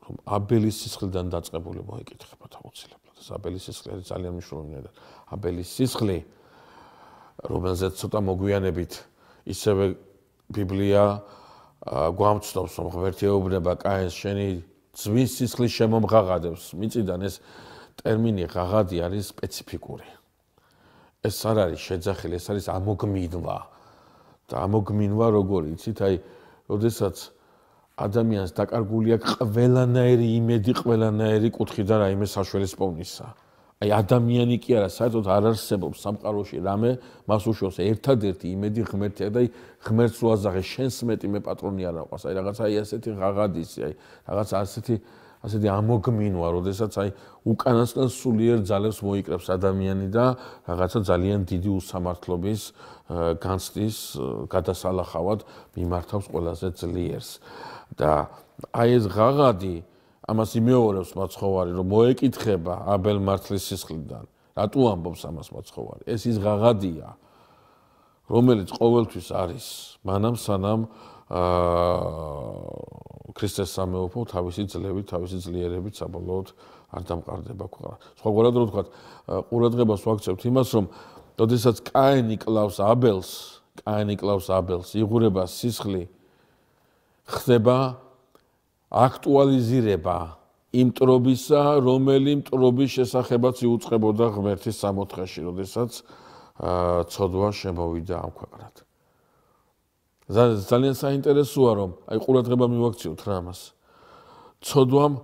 რომ აბელის სისხლიდან დაწყებული მოიკითხება აუცილებლად. აბელის სისხლი არის ძალიან მნიშვნელოვანი. აბელის სისხლი, რომელზეც ცოტა მოგვიანებით ისევე ბიბლია გვამცნობს, რომ ღმერთი ეუბნება კაენს, შენი ძმის სისხლის შემომღაღადებს. მიწიდან ეს ტერმინი ღაღადი არის სპეციფიკური. ეს არ არის შეძახილი, ეს არის ამოგმინვა. და ამოგმინვა როგორი, იცით, აი, როდესაც ადამიანს დაკარგული აქვს ყველანაირი იმედი, ყველანაირი კუთხი და რაიმე საშველის პოვნისა. აი ადამიანი კი არა, საერთოდ არ არსებობს სამყაროში რამე მას უშავს ერთადერთი იმედი ღმერთია და ღმერთს რო აზაღე შენს მეტი მე პატრონი არ აყვას. აი რაღაცა აი ასეთი ღაღადისი, აი რაღაცა ასეთი ამოგმინვა, როდესაც აი უკანასკნელ სულიერ ძალებს მოიკრებს ადამიანი და რაღაცა ძალიან დიდი უსამართლობის განცდის გადასალახავად მიმართავს ყველაზე ძლიერს. და აი ეს ღაღადი ამას იმეორებს მაცხოვარი, რომ მოეკითხება აბელ მართლის სისხლიდან. რატო ამბობს ამას მაცხოვარი? ეს ის ღაღადია, რომელიც ყოველთვის არის მანამ სანამ ქრისტეს სამეუფო თავისი ძლებით, თავისი ძლიერებით საბოლოოდ არ დამყარდება ქვეყანა. სხვაგვარად რო ვთქვათ, ყურადღებას ვაქცევთ იმას, რომ როდესაც კაენი კლავს აბელს, იღურება სისხლი, ხდება აქტუალიზირება იმ მტრობისა, რომელი მტრობის შესახებაც იუწყებოდა ღმერთის სამოთხეში, როდესაც ცოდვა შემოვიდა ამ ქვეყნად. ძალიან საინტერესოა, რომ აი ყურადღება მივაქციოთ რა ამას. ცოდვამ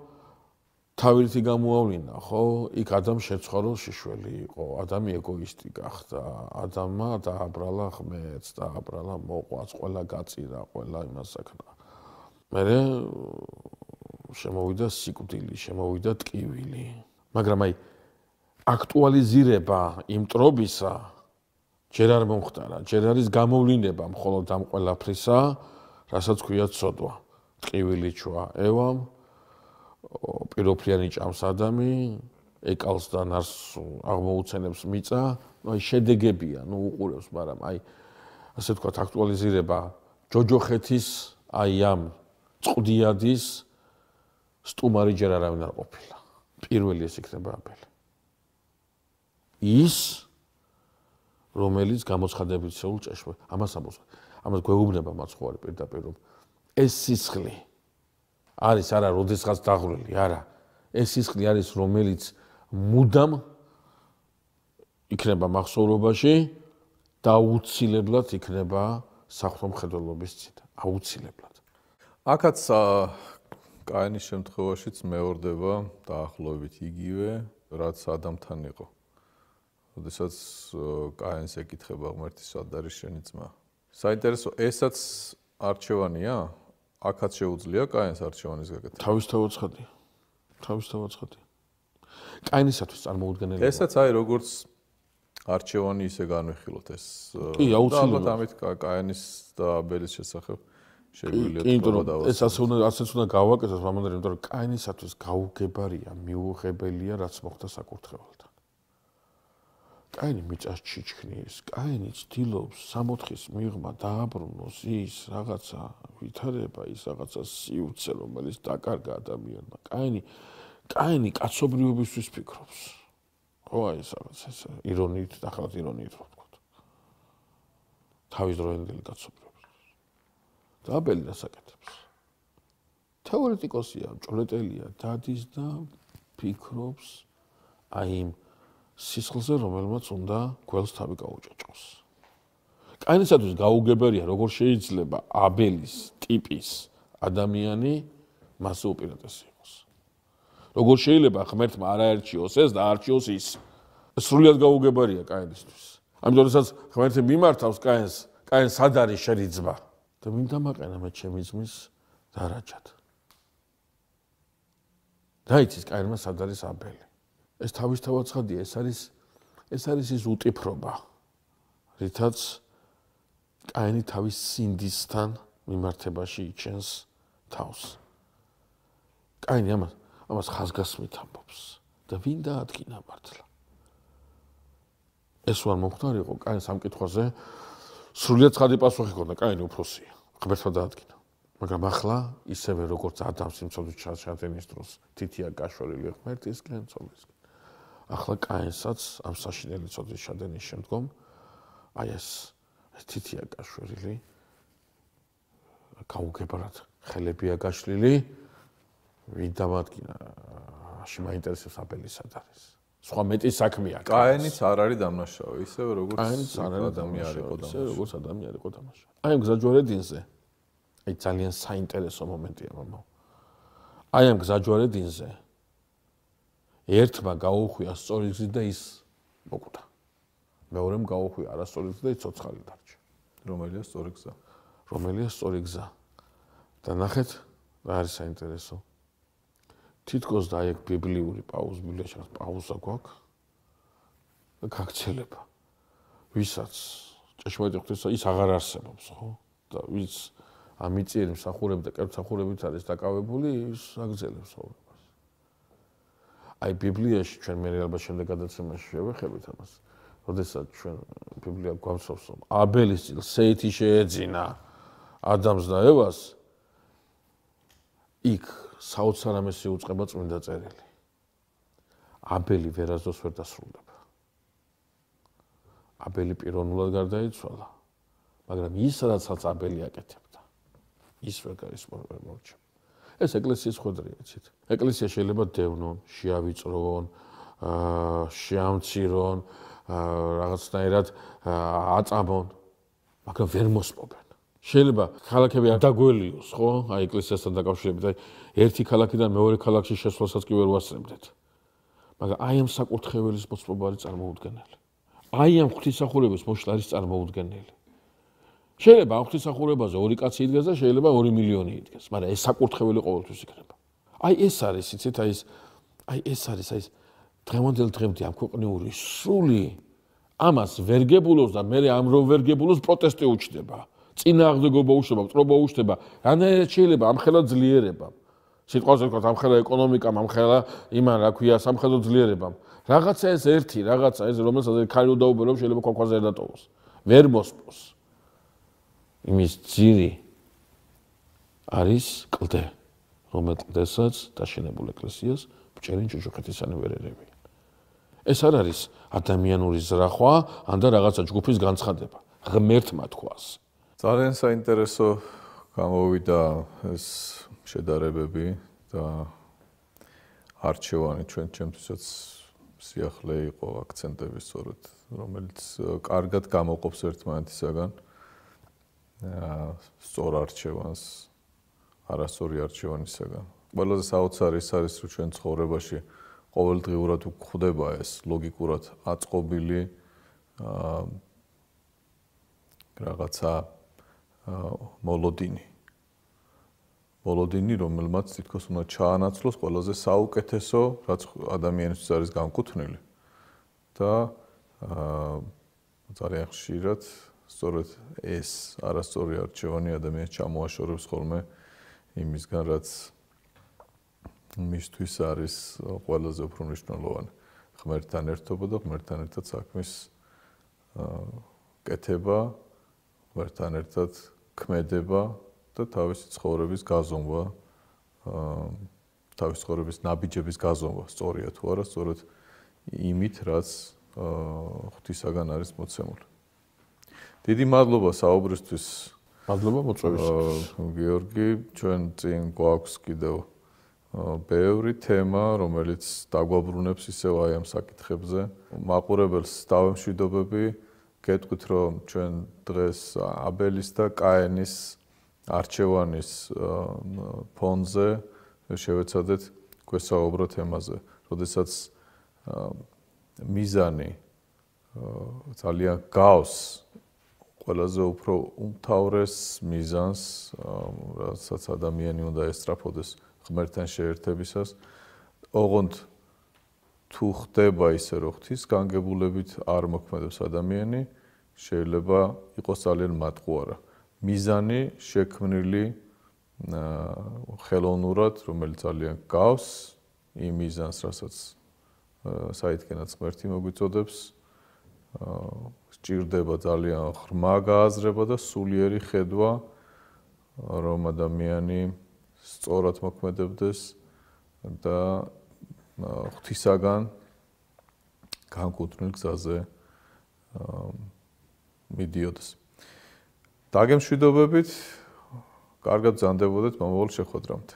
თავითი გამოავლინა, ხო? იქ ადამ შეცხვარო შიშველი იყო, ადამი ეგოისტი გახდა, ადამმა დააბრალა ღმერთს, დააბრალა მოყვას, ყველა გაწირა, ყველა იმას საკნა. მერე შემოვიდა სიკვდილი, შემოვიდა ტკივილი. მაგრამ აი აქტუალიზირება იმ მტრობისა ჯერ არ მომხდარა, ჯერ არის გამოვლინება მხოლოდ ამ ყველაფრისა, რასაც ქვია ცოდვა. ტკივილი ჩვა ევამ, პიროფლიანი ჭამს ადამი, ეკალს და ნარს აღმოუცენებს მიწა, აი შედეგებია, უყურებს, მაგრამ აი ასე ვთქვათ, აქტუალიზირება ჯოჯოხეთის აი ამ წყდიადის სტუმარი ჯერ არავინ არ ყოფილა. პირველი ეს იქნება აბელი. ის რომელიც გამოცხადებით შეულ ჭეშმარიტ, ამას ამბობს. ამას გვეუბნება მაცხოვარი პირდაპირ, რომ ეს სისხლი არის არა როდესღაც დაღვრილი, არა. ეს სისხლი არის, რომელიც მუდამ იქნება მახსოვრობაში და აუცილებლად იქნება საღვთო მხედველობის წინ. აუცილებლად. აქაც კაენის შემთხვევაშიც მეორდება დაახლოებით იგივე, რაც ადამთან იყო. როდესაც კაენს ეკითხება ღმერთი, სად არის შენი ძმა? საინტერესო, ესაც არჩევანია? აქაც შეუძლია კაენს არჩევანის გაკეთება? თავისთავად ცხადია. კაენისათვის წარმოუდგენელია. ესაც აი როგორც არჩევანი ისე განვიხილოთ ეს. კი, აუცილებლად. ამით კაენის და აბელის შესახებ შეგვიძლია ეს ასეც უნდა გავაკეთოთ, მამონდარი, იმიტომ რომ კაენისათვის გაუგებარია, მიუღებელია, რაც მოხდა საკურთხეველთან. კაენი მიწას ჩიჩქნის, კაენი ცდილობს სამოთხის მიღმა დააბრუნოს ის რაღაცა ვითარება, ის რაღაცა სიუცე, რომელიც დაკარგა ადამიანმა. კაენი კაცობრიობისთვის ფიქრობს. ხო, აი ეს რაღაცა ირონიით, ნახავთ ირონიით რო ვთქვათ. თავის დროინდელი კაცობრიობის. და აბელი რას აკეთებს? თეორეტიკოსია, ჭვრეტელია, დადის და ფიქრობს აი იმ სისხლზე, რომელმაც უნდა გველს თავი გაუჭაჭყოს. კაინისათვის გაუგებარია, როგორ შეიძლება აბელის ტიპის ადამიანი მასზე უპირატესი იყოს. როგორ შეიძლება ღმერთმა არაერჩიოს ეს და არჩიოს ის. სრულიად გაუგებარია კაინისთვის. ამიტომ როდესაც ღმერთი მიმართავს კაინს, კაინს სად არის შენი ძმა? და ვინ დამაყენა მე ჩემი ძმის დარაჯად? დაიცის კაინმა სად არის აბელი. ეს თავისთავად ცხადია, ეს არის ის უტიფრობა, რითაც კაინი თავის სინდისთან მიმართებაში იჩენს თავს. კაინი ამას ხაზგასმით ამბობს და ვინ დაადგინა მართლა? ეს ვარ მომხდარიყო კაინს ამ კითხვაზე სრულიად ცხადი პასუხი ჰქონდა, კაინი უფროსია, ღმერთმა დაადგინა. მაგრამ ახლა ისევე როგორც ადამს სიმწოდით ჩადენის დროს თითია გაშორილი ღმერთისკენ, ცოლისკენ. ახლა კაინსაც ამ საშინელი ცოდვის ჩადენის შემდგომ აი ეს თითია გაშორილი გაუგებრად ხელებია გაშლილი, ვინ დამადგინა? მაინტერესებს აბელი სად არის? სხვა მეტი საქმეა. კაინიც არ არის დამნაშავე, ისევე როგორც ადამიანი იყო დამნაშავე. აი ამ გზაჯვარედინზე აი ძალიან საინტერესო მომენტია მამა. აი ამ გზაჯვარედინზე ერთმა გაუხვია სწორი გზით და ის მოკვდა. მეორემ გაუხვია არასწორი გზით და ის ცოცხალი დარჩა. რომელია სწორი გზა? რომელია სწორი გზა? და ნახეთ, რა არის საინტერესო. თითქოს და აი ბიბლიური ბიბლიაში პაუზა გვაქვს და გაქცელება. ვისაც ჭეშმარიტი ღვთის ის აღარ არსებობს, ხო? და ვის ამიწიერი მსახურები და კერპსახურებით არის დაკავებული, ის აგრძელებს ცხოვრებას. აი ბიბლიაში ჩვენ მე ალბათ შემდეგ გადაცემაში შევეხებით ამას. როდესაც ჩვენ ბიბლია გვამსწავლებს, რომ აბელის წილს სეითი შეეძინა ადამს და ევას, იქ საოცარამეს იუწყება წმინდა წერილი. აბელი ვერასდროს ვერ დასრულდება. აბელი პიროვნულად გარდაიცვალა, მაგრამ ის რაცაც აბელი აკეთებდა, ის ვერ მორჩა. ეს ეკლესიის ხვედრია, იცით. ეკლესია შეიძლება დევნონ, შეავიწრონ, შეამცირონ, რაღაცნაირად აწამონ, მაგრამ ვერ მოსპობენ. შეიძლება ქალაქები არ დაგველიოს, ხო? აი ეკლესიასთან დაკავშირებით, აი ერთი ქალაქიდან მეორე ქალაქში შესვლასაც კი ვერ ვასწრებდეთ. მაგრამ აი ამ საკურთხეველის მოსპობა არის წარმოუდგენელი. აი ამ ღვთისმსახურების მოშლა არის წარმოუდგენელი. შეიძლება ამ ღვთისმსახურებაზე ორი კაცი იდგეს და შეიძლება 2 მილიონი იდგეს, მაგრამ ეს საკურთხეველი ყოველთვის იქნება. აი ეს არის, იცით, აი ეს არის დღევანდელ დღემდე ამ ქვეყნიური სული ამას ვერ გებულობს და მე ამ რო ვერ გებულობს პროტესტი უჩნდება. წინააღმდეგობა უშვება, მტრობა უშვება, რანაირად შეიძლება ამხელა ძლიერებამ. სიტყვაზე ვთქვათ, ამხელა ეკონომიკამ, ამხელა იმან, რა ქვია, სამხედრო ძლიერებამ. რაღაცა ეს ერთი, რაღაცა ეს, რომელსაც ქარი უნდა დაუბერო, შეიძლება ქვაქვაზე არ დატოვოს. ვერ მოსპოს. იმის ძირი არის კლდე, რომელ კლდესაც დაშენებულ ეკლესიას ბჭერინ ჯოჯოხეთისანი ვერ ერევიან. ეს არ არის ადამიანური ზრახვა, ან და რაღაცა ჯგუფის განცხადება. ღმერთმა თქვას. ძალიან საინტერესო გამოვიდა ეს შედარებები და არჩევანი ჩვენთვისაც სიახლე იყო აქცენტები სწორედ, რომელიც კარგად გამოყოფს ერთმანეთისაგან სწორ არჩევანს არასწორი არჩევანისაგან. ყველაზე საოცარი ის არის, რომ ჩვენ ცხოვრებაში ყოველდღიურად გვხვდება ეს ლოგიკურად აწყობილი რაღაცა მოლოდინი, რომელმაც თითქოს უნდა ჩაანაცვლოს ყველაზე საუკეთესო, რაც ადამიანისთვის არის განკუთვნილი და ძალიან ხშირად სწორედ ეს არასწორი არჩევანი ადამიანს ჩამოაშორებს ხოლმე იმისგან, რაც მისთვის არის ყველაზე უფრო მნიშვნელოვანი. ღმერთთან ერთობა და ღმერთთან ერთად საქმის კეთება, ღმერთთან ერთად ქმედება და თავისი ცხოვრების გაზომვა, თავისი ცხოვრების ნაბიჯების გაზომვა, სწორია თუ არა, სწორედ იმით, რაც ღვთისაგან არის მოცემული. დიდი მადლობა საუბრისთვის. მადლობა მოწვევისთვის. გიორგი, ჩვენ წინ გვაქვს კიდევ ბევრი თემა, რომელიც დაგვაბრუნებს ისევ აი ამ საკითხებზე. მაყურებელს დავემშვიდობები, გეტყვით, რომ ჩვენ დღეს აბელის და კაენის არჩევანის ფონზე შევეცადეთ გვესაუბროთ თემაზე, როდესაც მიზანი ძალიან გავს ყველაზე უფრო უმთავრეს მიზანს, რასაც ადამიანი უნდა ესწრაფოდეს ღმერთთან შეერთებისას. ოღონდ თუ ხდება ისე, რომ ღვთისგანგებულებით არ მოქმედებს ადამიანი, შეიძლება იყოს ძალიან მატყუარა. მიზანი შექმნილი ხელოვნურად, რომელიც ძალიან გავს იმ მიზანს, რასაც საითქენაც ღმერთი მოგვიწოდებს, სჭირდება ძალიან ღრმა გააზრება და სულიერი ხედვა, რომ ადამიანი სწორად მოქმედებდეს და ღვთისაგან განკუთვნილ გზაზე მიდიოდეს. დაგემშვიდობებით, კარგად ბრძანდებოდეთ მომავალ შეხვედრამდე.